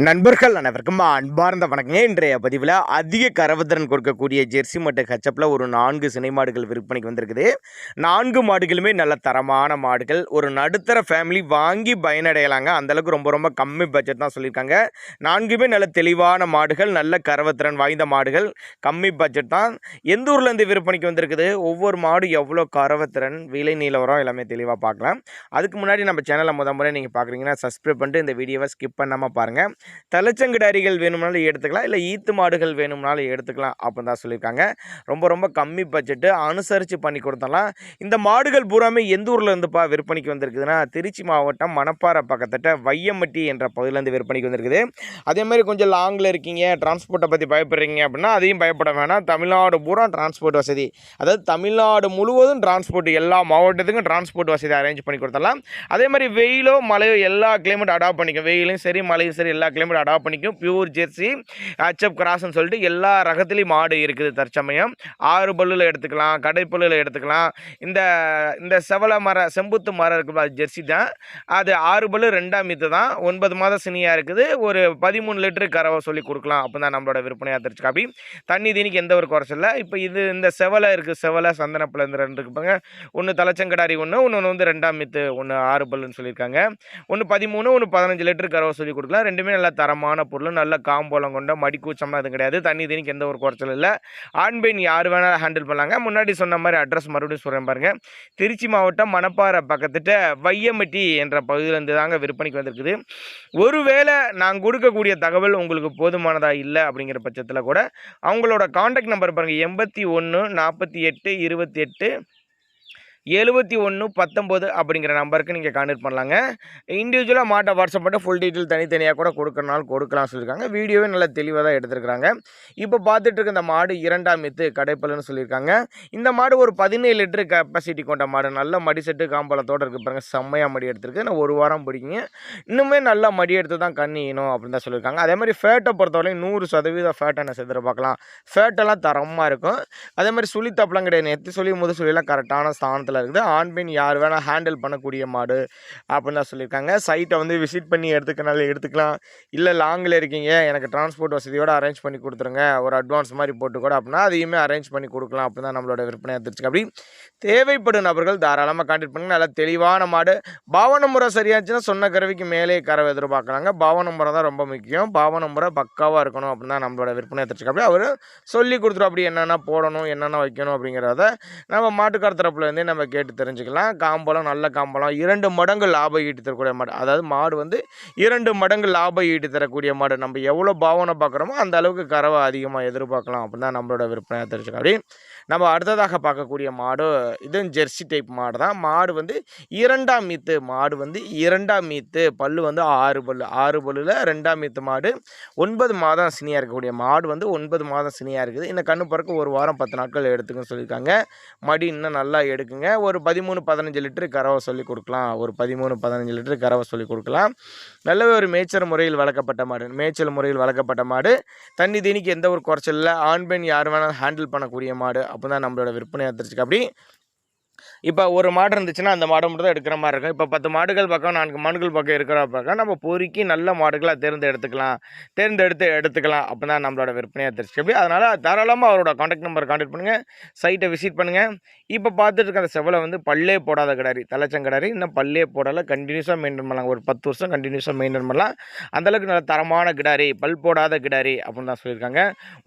நண்பர்கள் அனைவருக்கும் அன்பார்ந்த வணக்கங்க. இன்றைய பதிவில் அதிக கறவுத்திறன் கொடுக்கக்கூடிய ஜெர்சி மற்றும் ஹெச்சப்பில் ஒரு 4 சினை மாடுகள் விற்பனைக்கு வந்திருக்குது. 4 மாடுகளுமே நல்ல தரமான மாடுகள். ஒரு நடுத்தர ஃபேமிலி வாங்கி பயனடையலாங்க. அந்தளவுக்கு ரொம்ப ரொம்ப கம்மி பட்ஜெட் தான் சொல்லியிருக்காங்க. 4மே நல்ல தெளிவான மாடுகள், நல்ல கறவுத்திறன் வாய்ந்த மாடுகள், கம்மி பட்ஜெட் தான். எந்த ஊர்லேருந்து விற்பனைக்கு வந்திருக்குது, ஒவ்வொரு மாடு எவ்வளோ கறவுத்திறன், விலை நிலவரம் எல்லாமே தெளிவாக பார்க்கலாம். அதுக்கு முன்னாடி நம்ம சேனலை முறை நீங்கள் பார்க்குறீங்கன்னா சப்ஸ்கிரைப் பண்ணிட்டு இந்த வீடியோவை ஸ்கிப் பண்ணாமல் பாருங்கள். தலைச்சங்கடாரிகள் வேணும்னாலும் எடுத்துக்கலாம், இல்லை ஈத்து மாடுகள் வேணும்னாலும் எடுத்துக்கலாம் அப்படின்னு தான் சொல்லியிருக்காங்க. ரொம்ப ரொம்ப கம்மி பட்ஜெட்டு, அனுசரித்து பண்ணி கொடுத்தலாம். இந்த மாடுகள் பூராமே எந்த ஊரில் இருந்துப்பா விற்பனைக்கு வந்திருக்குதுன்னா, திருச்சி மாவட்டம் மணப்பாறை பக்கத்தட்ட வையம்பட்டி என்ற பகுதியிலேருந்து விற்பனைக்கு வந்திருக்குது. அதேமாதிரி கொஞ்சம் லாங்கில் இருக்கீங்க, டிரான்ஸ்போர்ட்டை பற்றி பயப்படுறீங்க அப்படின்னா அதையும் பயப்பட வேணாம். தமிழ்நாடு பூரா டிரான்ஸ்போர்ட் வசதி, அதாவது தமிழ்நாடு முழுவதும் டிரான்ஸ்போர்ட், எல்லா மாவட்டத்துக்கும் டிரான்ஸ்போர்ட் வசதி அரேஞ்ச் பண்ணி கொடுத்துடலாம். அதே மாதிரி வெயிலோ மழையோ எல்லா கிளைமேட் அடாப்ட் பண்ணிக்கும். வெயிலும் சரி மழையும் சரி எல்லா கிளைமேட் அடாப்ட் பண்ணிக்கும். பியூர் ஜெர்சி ஹெச்எப் கிராஸ்ன்னு சொல்லிட்டு எல்லா ரகத்துலேயும் மாடு இருக்குது தற்சமயம். 6 பல்லில் எடுத்துக்கலாம், கடைப்பல்லில் எடுத்துக்கலாம். இந்த இந்த செவலை மரம், செம்புத்து மரம் இருக்குது, அது ஜெர்சி தான். அது 6 பல்லு 2ஆம் மீத்து தான். 9 மாதம் சினியாக இருக்குது. ஒரு 13 லிட்டரு கறவை சொல்லி கொடுக்கலாம். அப்போ தான் நம்மளோட விற்பனையாக தெரிஞ்சுக்கா. அப்படி தண்ணி தீனிக்கு எந்த ஒரு குறைச்சல் இல்லை. இப்போ இது இந்த செவலை இருக்குது, செவலை சந்தனப்பில் இந்த 2 இருக்குப்பாங்க. ஒன்று தலைச்சங்கடாரி, ஒன்று வந்து 2ஆம் மீத்து, ஒன்று 6 பல்லுன்னு சொல்லியிருக்காங்க. ஒன்று 13, ஒன்று 15 லிட்டரு கறவை சொல்லி கொடுக்கலாம். ரெண்டுமே நல்லா தரமான பொருள், நல்ல காம்போலம் கொண்ட, மடிக்கூச்சம்லாம் எதுவும் கிடையாது. தண்ணி தண்ணிக்கு எந்த ஒரு குறைச்சல் இல்லை. ஆண் பெண் யார் வேணாலும் ஹேண்டில் பண்ணலாங்க. முன்னாடி சொன்ன மாதிரி அட்ரஸ் மறுபடியும் சொல்கிறேன் பாருங்கள். திருச்சி மாவட்டம் மணப்பாறை பக்கத்துட்ட வையம்பட்டி என்ற பகுதியிலேருந்து தாங்க விற்பனைக்கு வந்திருக்குது. ஒருவேளை நான் கொடுக்கக்கூடிய தகவல் உங்களுக்கு போதுமானதாக இல்லை அப்படிங்கிற பட்சத்தில் கூட அவங்களோட கான்டாக்ட் நம்பர் பாருங்கள், 81 48 28 7119 அப்படிங்கிற நம்பருக்கு நீங்கள் கான்டெக்ட் பண்ணலாங்க. இண்டிவிஜுவலாக மாட்டை வாட்ஸ்அப் பண்ணி ஃபுல் டீட்டெயில் தனித்தனியாக கூட கொடுக்கறனாலும் கொடுக்கலாம் சொல்லியிருக்காங்க. வீடியோவே நல்லா தெளிவாக தான் எடுத்துருக்குறாங்க. இப்போ பார்த்துட்டு இருக்க இந்த மாடு 2ஆம் மீத்து கடைப்பல்லுன்னு சொல்லியிருக்காங்க. இந்த மாடு ஒரு 17 லிட்டரு கெப்பாசிட்டி கொண்ட மாடு. நல்ல மடி செட்டு காம்பளத்தோடு இருக்குது பாருங்கள். செம்மையாக மடி எடுத்துருக்கு. நான் 1 வாரம் பிடிக்குங்க. இன்னுமே நல்லா மடி எடுத்து தான் கண்ணியணும் அப்படின்னு தான் சொல்லியிருக்காங்க. அதே மாதிரி ஃபேட்டை பொறுத்தவரையும் 100% ஃபேட்டை என்ன செதுற பார்க்கலாம். ஃபேட்டெல்லாம் தரமாக இருக்கும். அதே மாதிரி சுழி தப்பெல்லாம் கிடையாது. எத்தி சொல்லி முது சொல்லியெல்லாம் கரெக்டான ஸ்தானத்தில் இருக்குது. ஆண் பெண் யார் வேணால் ஹேண்டில் பண்ணக்கூடிய மாடு அப்படின்னு தான் சொல்லியிருக்காங்க. சைட்டை வந்து விசிட் பண்ணி எடுத்துக்கலாம். இல்லை லாங்கில் இருக்கீங்க, எனக்கு டிரான்ஸ்போர்ட் வசதியோடு அரேஞ்ச் பண்ணி கொடுத்துருங்க, ஒரு அட்வான்ஸ் மாதிரி போட்டு கூட அப்படின்னா அதையுமே அரேஞ்ச் பண்ணி கொடுக்கலாம் அப்படின்னு தான் நம்மளோட விற்பனை எடுத்துருக்கு. அப்படி தேவைப்படும் நபர்கள் தாராளமாக கான்டெக்ட் பண்ணுங்க. நல்லா தெளிவான மாடு. பாவன முறை சரியாச்சுன்னா சொன்ன கறவைக்கு மேலே கறவை எதிர்பார்க்கலாங்க. பாவன முறை தான் ரொம்ப முக்கியம். பாவன முறை பக்காவாக இருக்கணும் அப்படின்னு தான் நம்மளோட விற்பனை எடுத்துருக்கு. அப்படி அவர் சொல்லி கொடுத்துரும், அப்படி என்னென்ன போடணும், என்னென்ன வைக்கணும் அப்படிங்கிறத நம்ம மாட்டுக்கார தரப்புலேருந்தே நம்ம கேட்டு தெரிஞ்சுக்கலாம். காம்பளம் நல்ல காம்பளம், 2 மடங்கு லாபம் ஈட்டி தரக்கூடிய மாடு. அதாவது மாடு வந்து 2 மடங்கு லாபம் ஈட்டி தரக்கூடிய மாடு. நம்ம எவ்வளோ பாவனை பார்க்குறோமோ அந்த அளவுக்கு கறவை அதிகமாக எதிர்பார்க்கலாம் அப்படின்னு தான் நம்மளோட விற்பனை தெரிஞ்சுக்கலாம். அப்படி நம்ம அடுத்ததாக பார்க்கக்கூடிய மாடு இதுவும் ஜெர்சி டைப் மாடு தான். மாடு வந்து 2ஆம் மீத்து. மாடு வந்து 2ஆம் மீத்து. பல்லு வந்து 6 பல்லு. 6 பல்லில் 2ஆம் மீத்து மாடு. 9 மாதம் சினியாக இருக்கக்கூடிய மாடு வந்து 9 மாதம் சினியாக இருக்குது. இந்த கண்ணு பிறக்க 1 வாரம் 10 நாட்கள் எடுத்துக்குன்னு சொல்லியிருக்காங்க. மடி இன்னும் நல்லா எடுக்குங்க. ஒரு 13-15 லிட்டரு கறவை சொல்லி கொடுக்கலாம். ஒரு 13-15 லிட்டரு கறவை சொல்லி கொடுக்கலாம். நல்ல ஒரு மேய்ச்சல் முறையில் வளர்க்கப்பட்ட மாடு. மேய்ச்சல் முறையில் வளர்க்கப்பட்ட மாடு. தண்ணி தீனிக்கு எந்த ஒரு குறைச்சல் இல்லை. ஆண் பெண் யார் வேணாலும் ஹேண்டில் பண்ணக்கூடிய மாடு அப்போ தான் நம்மளோட விற்பனை எடுத்துருக்கு. அப்படி இப்போ ஒரு மாடு இருந்துச்சுன்னா அந்த மாடை மட்டும் தான் எடுக்கிற மாதிரி இருக்கும். இப்போ 10 மாடுகள் பக்கம் 4 மாடுகள் பக்கம் இருக்கிற பக்கம் நம்ம பொறுக்கி நல்ல மாடுகளாக எடுத்துக்கலாம் அப்போ தான் நம்மளோட விற்பனையாக தெரிஞ்சுக்க. அப்படி அதனால் தாராளமாக அவரோட கான்டாக்ட் நம்பர் கான்டாக்ட் பண்ணுங்கள், சைட்டை விசிட் பண்ணுங்கள். இப்போ பார்த்துட்டு இருக்க அந்த செவலை வந்து பல்லே போடாத கிடாரி, தலைச்சங்கடாரி. இன்னும் பல்லே போடாத, கண்டினியூஸாக மெயின்டைன் பண்ணலாம். ஒரு 10 வருஷம் கண்டினியூஸாக மெயின்டைன் பண்ணலாம். அந்தளவுக்கு நல்ல தரமான கிடாரி, பல் போடாத கிடாரி அப்படின்னு தான் சொல்லியிருக்காங்க.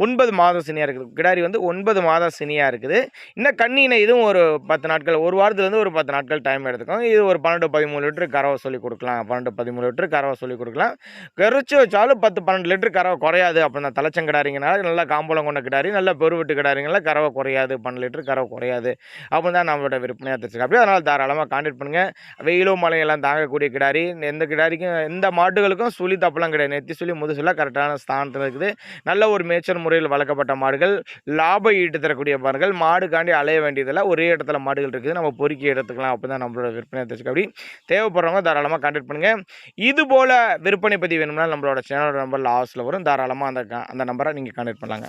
9 மாதம் சினியாக இருக்குது. கிடாரி வந்து 9 மாதம் சினியாக இருக்குது. இன்னும் கண்ணினை இதுவும் ஒரு 10 நாட்கள், ஒரு வாரத்துலேருந்து ஒரு 10 நாட்கள் டைம் எடுத்துக்கோங்க. இது ஒரு 12-13 லிட்டரு கறவை சொல்லி கொடுக்கலாம். 12-13 லிட்டரு கறவை சொல்லி கொடுக்கலாம். கரிச்சு வச்சாலும் 10-12 லிட்டரு கறவை குறையாது அப்படின்னு தான். தலைச்சங்கடாரிங்கனால நல்லா காம்பளம் கொண்ட கிடாரி, நல்லா பெருவிட்டு கிடாரிங்கனால கறவை குறையாது, 12 லிட்டரு கறவை குறையாது அப்படின்னு தான் நம்மளோட விற்பனையாக தெரிஞ்சுக்க. அப்படியே அதனால் தாராளமாக கான்டெக்ட் பண்ணுங்கள். வெயிலோ மழையெல்லாம் தாங்கக்கூடிய கிடாரி. எந்த கிடாரிக்கும் எந்த மாடுகளுக்கும் சுழி தப்பெல்லாம் கிடையாது. நெத்தி சொல்லி முது சொல்லி கரெக்டான ஸ்தானத்தில் இருக்குது. நல்ல ஒரு மேய்ச்சல் முறையில் வளர்க்கப்பட்ட மாடுகள், லாபம் ஈட்டு தரக்கூடிய மாடுகள். மாடுக்காண்டி அலைய வேண்டியதில்லை, ஒரே இடத்துல மாடுகள் இருக்குது, நம்ம பொறுக்கி எடுத்துக்கலாம் அப்போ தான் நம்மளோட விற்பனை தெரிஞ்சுக்க. அப்படி தேவைப்படுறவங்க தாராளமாக கான்டெக்ட் பண்ணுங்கள். இது போல் விற்பனை பதிவு வேணும்னா நம்மளோட சேனலோட நம்பர் லாஸ்ட்டில் வரும். தாராளமாக அந்த நம்பரை நீங்கள் கான்டெக்ட் பண்ணலாங்க.